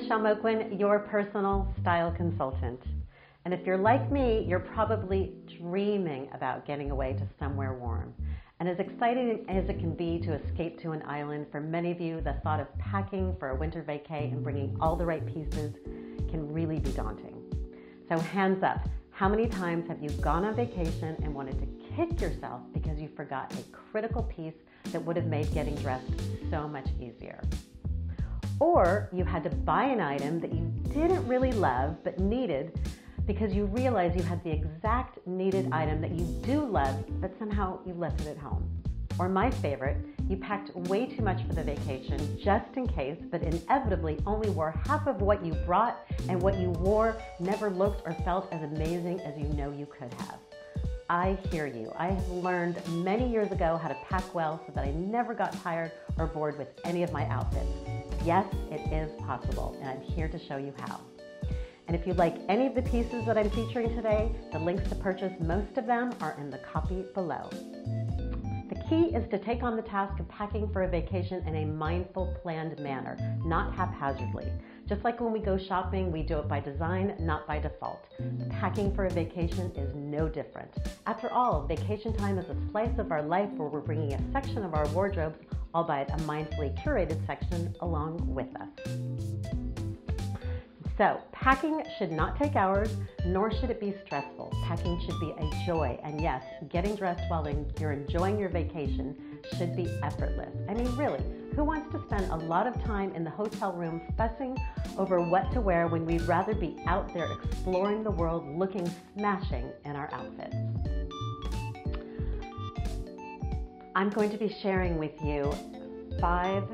Michelle Moquin, your personal style consultant. And if you're like me, you're probably dreaming about getting away to somewhere warm. And as exciting as it can be to escape to an island, for many of you, the thought of packing for a winter vacay and bringing all the right pieces can really be daunting. So hands up, how many times have you gone on vacation and wanted to kick yourself because you forgot a critical piece that would have made getting dressed so much easier? Or you had to buy an item that you didn't really love but needed because you realized you had the exact needed item that you do love, but somehow you left it at home. Or my favorite, you packed way too much for the vacation just in case, but inevitably only wore half of what you brought, and what you wore never looked or felt as amazing as you know you could have. I hear you. I have learned many years ago how to pack well so that I never got tired or bored with any of my outfits. Yes, it is possible, and I'm here to show you how. And if you'd like any of the pieces that I'm featuring today, the links to purchase most of them are in the copy below. The key is to take on the task of packing for a vacation in a mindful, planned manner, not haphazardly. Just like when we go shopping, we do it by design, not by default. Packing for a vacation is no different. After all, vacation time is a slice of our life where we're bringing a section of our wardrobes, albeit a mindfully curated section, along with us. So, packing should not take hours, nor should it be stressful. Packing should be a joy, and yes, getting dressed while you're enjoying your vacation should be effortless. I mean, really, who wants to spend a lot of time in the hotel room fussing over what to wear when we'd rather be out there exploring the world, looking smashing in our outfits? I'm going to be sharing with you 5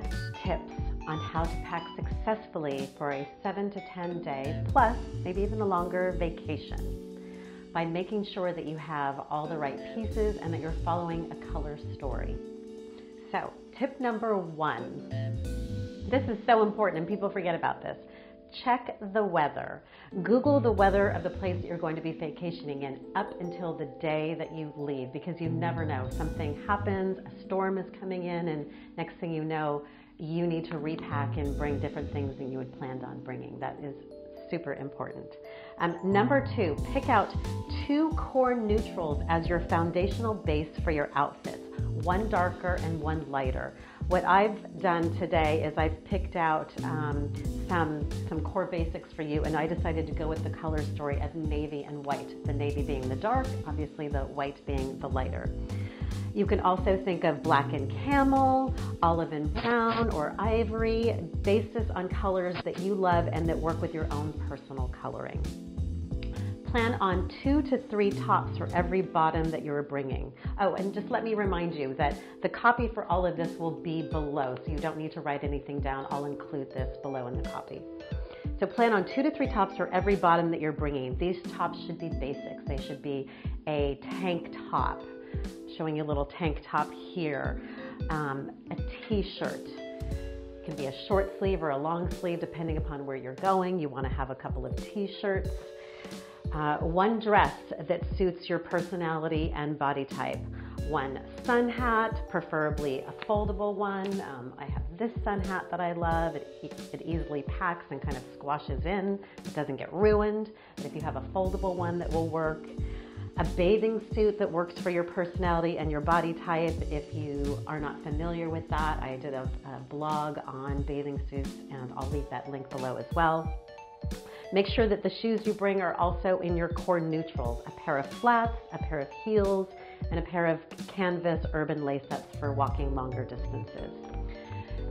tips on how to pack successfully for a 7 to 10 day, plus maybe even a longer vacation, by making sure that you have all the right pieces and that you're following a color story. So, tip number 1. This is so important and people forget about this. Check the weather. Google the weather of the place that you're going to be vacationing in up until the day that you leave, because you never know. Something happens, a storm is coming in, and next thing you know, you need to repack and bring different things than you had planned on bringing. That is super important. Number 2, pick out 2 core neutrals as your foundational base for your outfits, one darker and one lighter. What I've done today is I've picked out some core basics for you, and I decided to go with the color story of navy and white, the navy being the dark, obviously the white being the lighter. You can also think of black and camel, olive and brown, or ivory. Base this on colors that you love and that work with your own personal coloring. Plan on 2 to 3 tops for every bottom that you're bringing. Oh, and just let me remind you that the copy for all of this will be below, so you don't need to write anything down. I'll include this below in the copy. So plan on 2 to 3 tops for every bottom that you're bringing. These tops should be basics. They should be a tank top, showing you a little tank top here, a t-shirt. It can be a short sleeve or a long sleeve depending upon where you're going. You want to have a couple of t-shirts. One dress that suits your personality and body type. One sun hat, preferably a foldable one. I have this sun hat that I love. It easily packs and kind of squashes in. It doesn't get ruined. But if you have a foldable one, that will work. A bathing suit that works for your personality and your body type. If you are not familiar with that, I did a blog on bathing suits, and I'll leave that link below as well. Make sure that the shoes you bring are also in your core neutrals. A pair of flats, a pair of heels, and a pair of canvas urban lace-ups for walking longer distances.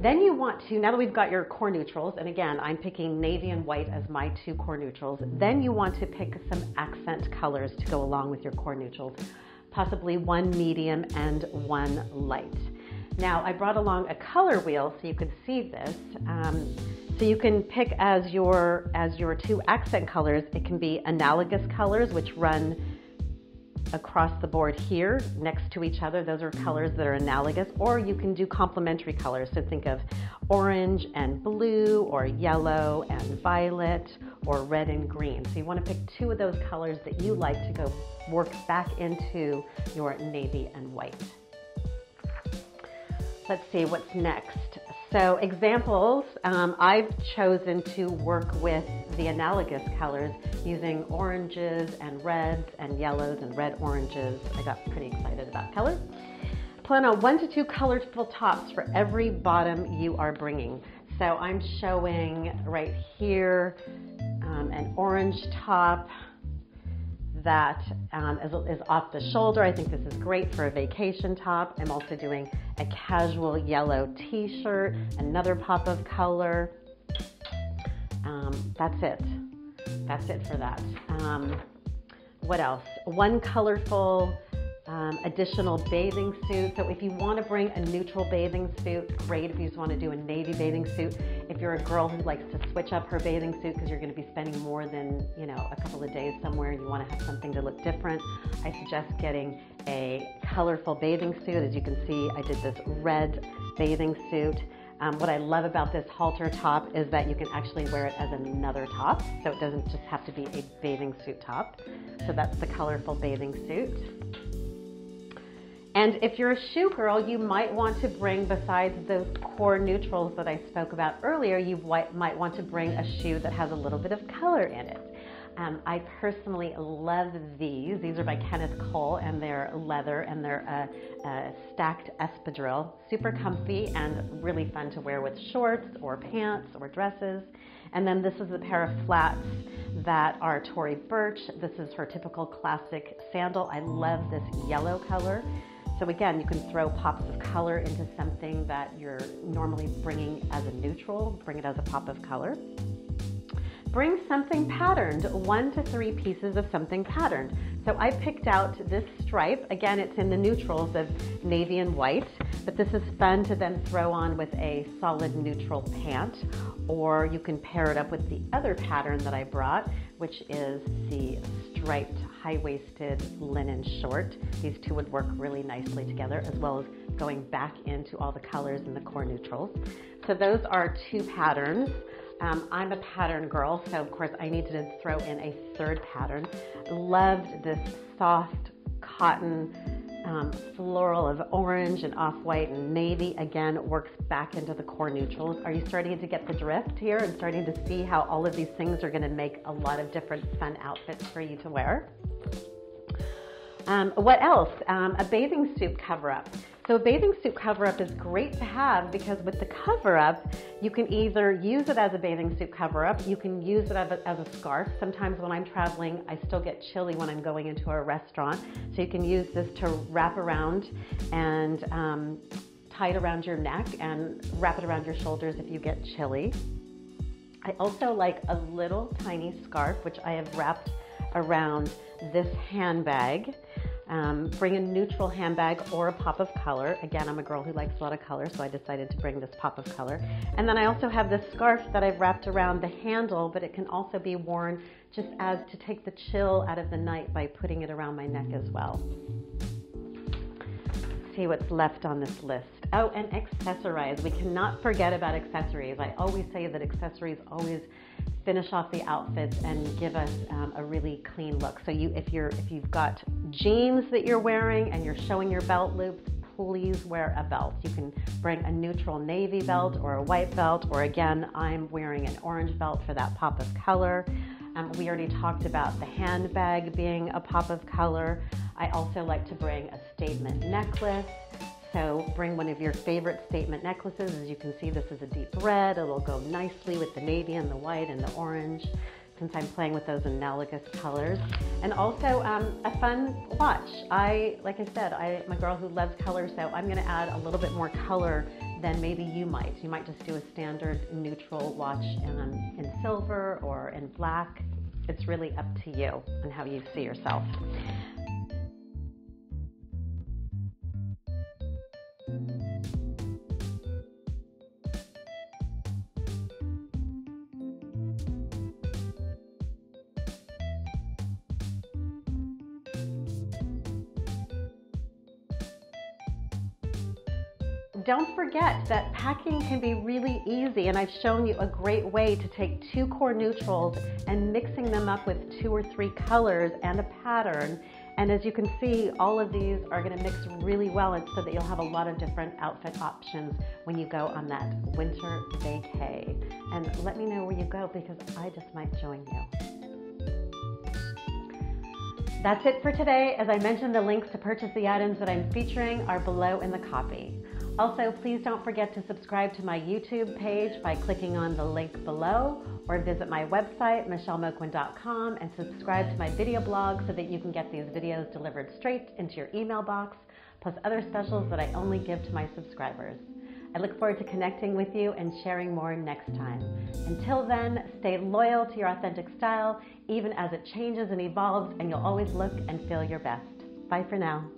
Then you want to, now that we've got your core neutrals, and again, I'm picking navy and white as my 2 core neutrals, then you want to pick some accent colors to go along with your core neutrals, possibly one medium and one light. Now, I brought along a color wheel so you could see this. So you can pick as your 2 accent colors. It can be analogous colors, which run across the board here next to each other. Those are colors that are analogous, or you can do complementary colors. So think of orange and blue, or yellow and violet, or red and green. So you want to pick 2 of those colors that you like to go work back into your navy and white. Let's see what's next. So examples, I've chosen to work with the analogous colors using oranges and reds and yellows and red oranges. I got pretty excited about colors. Plan on 1 to 2 colorful tops for every bottom you are bringing. So I'm showing right here an orange top that is off the shoulder. I think this is great for a vacation top. I'm also doing a casual yellow t-shirt, another pop of color. That's it. That's it for that. What else? One colorful additional bathing suit. So if you want to bring a neutral bathing suit, great. If you just want to do a navy bathing suit. If you're a girl who likes to switch up her bathing suit because you're going to be spending more than, a couple of days somewhere and you want to have something to look different, I suggest getting a colorful bathing suit. As you can see, I did this red bathing suit. What I love about this halter top is that you can actually wear it as another top, so it doesn't just have to be a bathing suit top. So that's the colorful bathing suit. And if you're a shoe girl, you might want to bring, besides those core neutrals that I spoke about earlier, you might want to bring a shoe that has a little bit of color in it. I personally love these. These are by Kenneth Cole, and they're leather, and they're a stacked espadrille. Super comfy and really fun to wear with shorts or pants or dresses. And then this is a pair of flats that are Tory Burch. This is her typical classic sandal. I love this yellow color. So again, you can throw pops of color into something that you're normally bringing as a neutral, bring it as a pop of color. Bring something patterned, 1 to 3 pieces of something patterned. So I picked out this stripe. Again, it's in the neutrals of navy and white, but this is fun to then throw on with a solid neutral pant, or you can pair it up with the other pattern that I brought, which is the striped high-waisted linen short. These two would work really nicely together, as well as going back into all the colors in the core neutrals. So those are 2 patterns. I'm a pattern girl, so of course I needed to throw in a 3rd pattern. Loved this soft cotton floral of orange and off-white and navy. Again, works back into the core neutrals. Are you starting to get the drift here and starting to see how all of these things are going to make a lot of different fun outfits for you to wear? What else? A bathing suit cover-up. So a bathing suit cover-up is great to have because with the cover-up, you can either use it as a bathing suit cover-up, you can use it as a scarf. Sometimes when I'm traveling, I still get chilly when I'm going into a restaurant. So you can use this to wrap around and tie it around your neck and wrap it around your shoulders if you get chilly. I also like a little tiny scarf, which I have wrapped around this handbag. Bring a neutral handbag or a pop of color. Again, I'm a girl who likes a lot of color, so I decided to bring this pop of color. And then I also have this scarf that I've wrapped around the handle, but it can also be worn just as to take the chill out of the night by putting it around my neck as well. See what's left on this list. Oh, and accessorize. We cannot forget about accessories. I always say that accessories always finish off the outfits and give us a really clean look. So if you've got jeans that you're wearing and you're showing your belt loops, please wear a belt. You can bring a neutral navy belt or a white belt, or again, I'm wearing an orange belt for that pop of color. We already talked about the handbag being a pop of color. I also like to bring a statement necklace. So bring one of your favorite statement necklaces. As you can see, this is a deep red. It'll go nicely with the navy and the white and the orange, since I'm playing with those analogous colors. And also a fun watch. Like I said, I'm a girl who loves color, so I'm gonna add a little bit more color than maybe you might. You might just do a standard neutral watch in silver or in black. It's really up to you and how you see yourself. Don't forget that packing can be really easy, and I've shown you a great way to take 2 core neutrals and mixing them up with 2 or 3 colors and a pattern And as you can see, all of these are going to mix really well so that you'll have a lot of different outfit options when you go on that winter vacay. And let me know where you go because I just might join you. That's it for today. As I mentioned, the links to purchase the items that I'm featuring are below in the copy. Also, please don't forget to subscribe to my YouTube page by clicking on the link below, or visit my website, michellemoquin.com, and subscribe to my video blog so that you can get these videos delivered straight into your email box, plus other specials that I only give to my subscribers. I look forward to connecting with you and sharing more next time. Until then, stay loyal to your authentic style, even as it changes and evolves, and you'll always look and feel your best. Bye for now.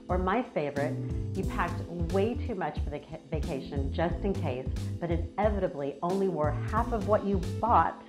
Or my favorite, you packed way too much for the vacation just in case, but inevitably only wore half of what you brought.